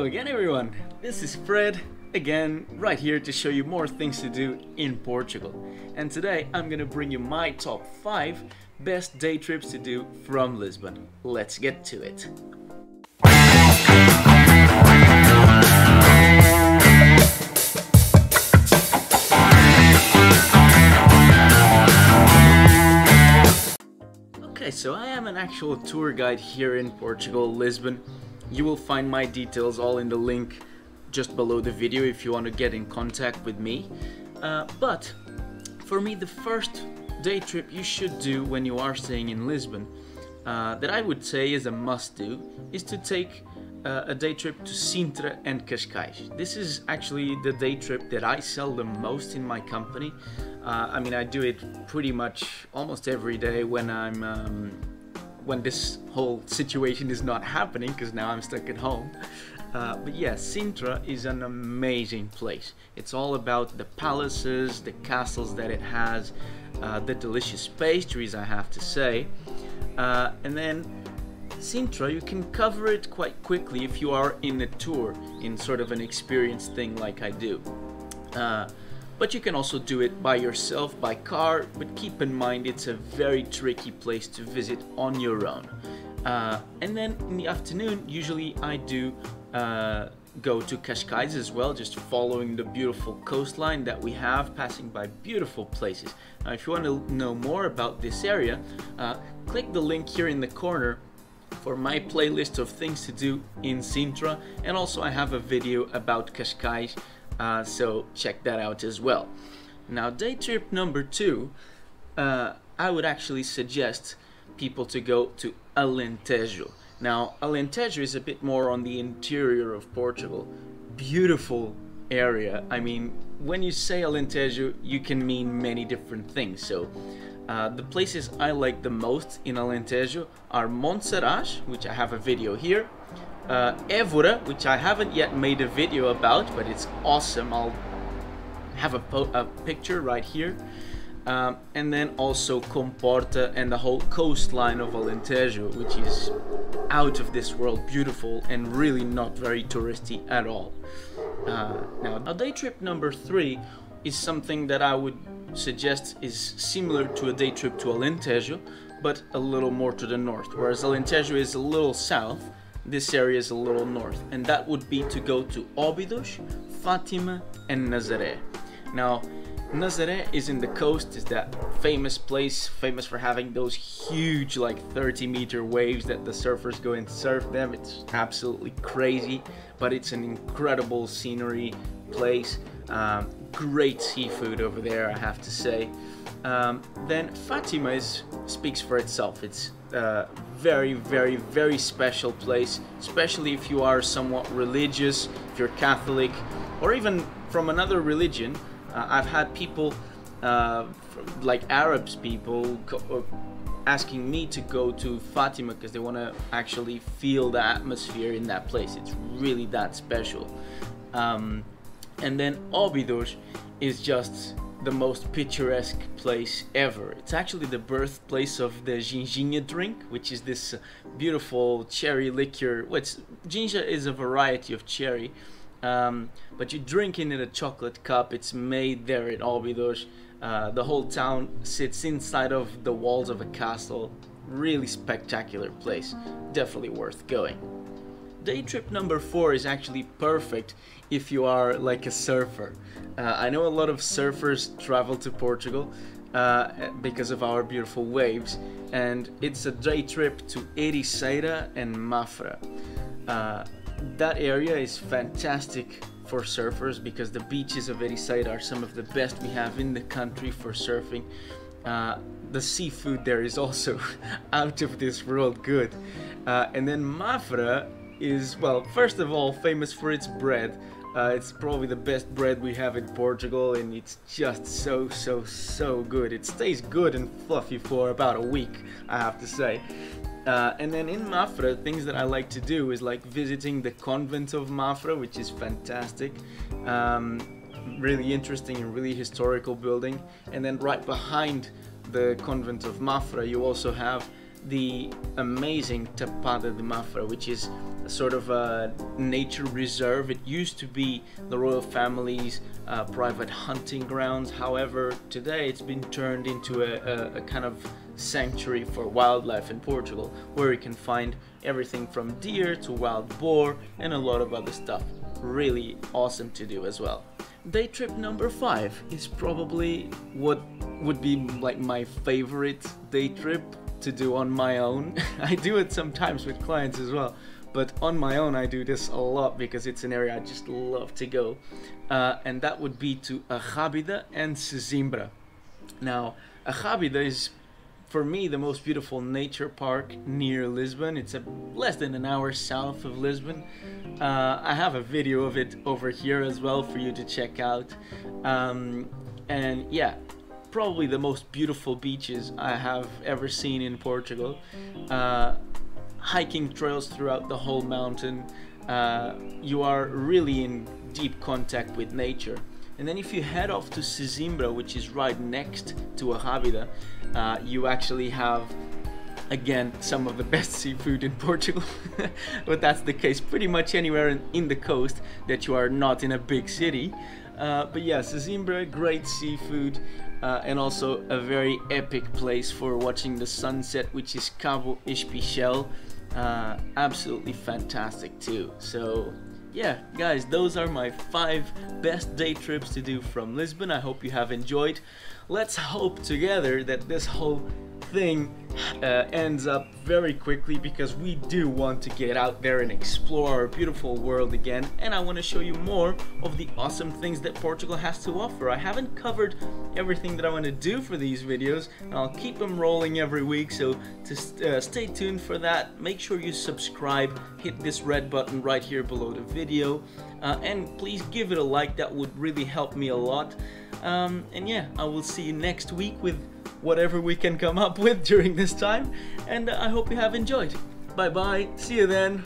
again everyone, this is Fred again, right here to show you more things to do in Portugal. And today I'm gonna bring you my top 5 best day trips to do from Lisbon. Let's get to it. Okay, so I am an actual tour guide here in Portugal, Lisbon. You will find my details all in the link just below the video if you want to get in contact with me. But for me, the first day trip you should do when you are staying in Lisbon, that I would say is a must-do, is to take a day trip to Sintra and Cascais. This is actually the day trip that I sell the most in my company. I mean, I do it pretty much almost every day when when this whole situation is not happening, because now I'm stuck at home. But yeah, Sintra is an amazing place. It's all about the palaces, the castles that it has, the delicious pastries, I have to say. And then Sintra, you can cover it quite quickly if you are in a tour, in sort of an experience thing like I do. But you can also do it by yourself, by car, but keep in mind it's a very tricky place to visit on your own. And then in the afternoon, usually I do go to Cascais as well, just following the beautiful coastline that we have, passing by beautiful places. Now, if you want to know more about this area, click the link here in the corner for my playlist of things to do in Sintra, and also I have a video about Cascais, so check that out as well. Now, day trip number 2, I would actually suggest people to go to Alentejo. Now, Alentejo is a bit more on the interior of Portugal. Beautiful area. I mean, when you say Alentejo, you can mean many different things. So, the places I like the most in Alentejo are Monsaraz, which I have a video here, Évora, which I haven't yet made a video about, but it's awesome. I'll have a picture right here. And then also Comporta and the whole coastline of Alentejo, which is out of this world beautiful and really not very touristy at all. Now, day trip number 3 is something that I would suggest is similar to a day trip to Alentejo, but a little more to the north. Whereas Alentejo is a little south, this area is a little north, and that would be to go to Óbidos, Fátima and Nazaré. Now, Nazaré is in the coast, is that famous place, famous for having those huge, like 30-meter waves that the surfers go and surf them. It's absolutely crazy, but it's an incredible scenery place. Great seafood over there, I have to say. Then Fátima speaks for itself. It's a very, very, very special place, especially if you are somewhat religious, if you're Catholic, or even from another religion. I've had people, like Arabs people, asking me to go to Fátima because they want to actually feel the atmosphere in that place. It's really that special. And then Óbidos is just the most picturesque place ever. It's actually the birthplace of the ginginha drink, which is this beautiful cherry liqueur. Ginja is a variety of cherry. But you drink it in a chocolate cup. It's made there in Óbidos. The whole town sits inside of the walls of a castle. Really spectacular place. Definitely worth going. Day trip number 4 is actually perfect if you are like a surfer. I know a lot of surfers travel to Portugal because of our beautiful waves, and it's a day trip to Ericeira and Mafra. That area is fantastic for surfers because the beaches of Ericeira are some of the best we have in the country for surfing. The seafood there is also out of this world good. And then Mafra is, well, first of all, famous for its bread. It's probably the best bread we have in Portugal, and it's just so good. It stays good and fluffy for about a week, I have to say. And then in Mafra, things that I like to do is like visiting the convent of Mafra, which is fantastic. Really interesting and really historical building. And then right behind the convent of Mafra, you also have the amazing Tapada de Mafra, which is a sort of a nature reserve. It used to be the royal family's private hunting grounds. However, today it's been turned into a kind of sanctuary for wildlife in Portugal, where you can find everything from deer to wild boar and a lot of other stuff. Really awesome to do as well. Day trip number 5 is probably what would be like my favorite day trip to do on my own. I do it sometimes with clients as well, but on my own I do this a lot because it's an area I just love to go, and that would be to Arrábida and Sesimbra. Now, Arrábida is, for me, the most beautiful nature park near Lisbon. It's less than an hour south of Lisbon. I have a video of it over here as well for you to check out. And yeah, probably the most beautiful beaches I have ever seen in Portugal. Hiking trails throughout the whole mountain. You are really in deep contact with nature. And then if you head off to Sesimbra, which is right next to Arrábida, you actually have, again, some of the best seafood in Portugal. But that's the case pretty much anywhere in the coast that you are not in a big city. But yeah, Sesimbra, great seafood, and also a very epic place for watching the sunset, which is Cabo Espichel. Absolutely fantastic too. So yeah, guys, those are my 5 best day trips to do from Lisbon. I hope you have enjoyed. Let's hope together that this whole thing ends up very quickly, because we do want to get out there and explore our beautiful world again, and I want to show you more of the awesome things that Portugal has to offer. I haven't covered everything that I want to do for these videos, and I'll keep them rolling every week, so to stay tuned for that. Make sure you subscribe, hit this red button right here below the video, and please give it a like. That would really help me a lot. And yeah, I will see you next week with whatever we can come up with during this time, and I hope you have enjoyed. Bye bye, see you then.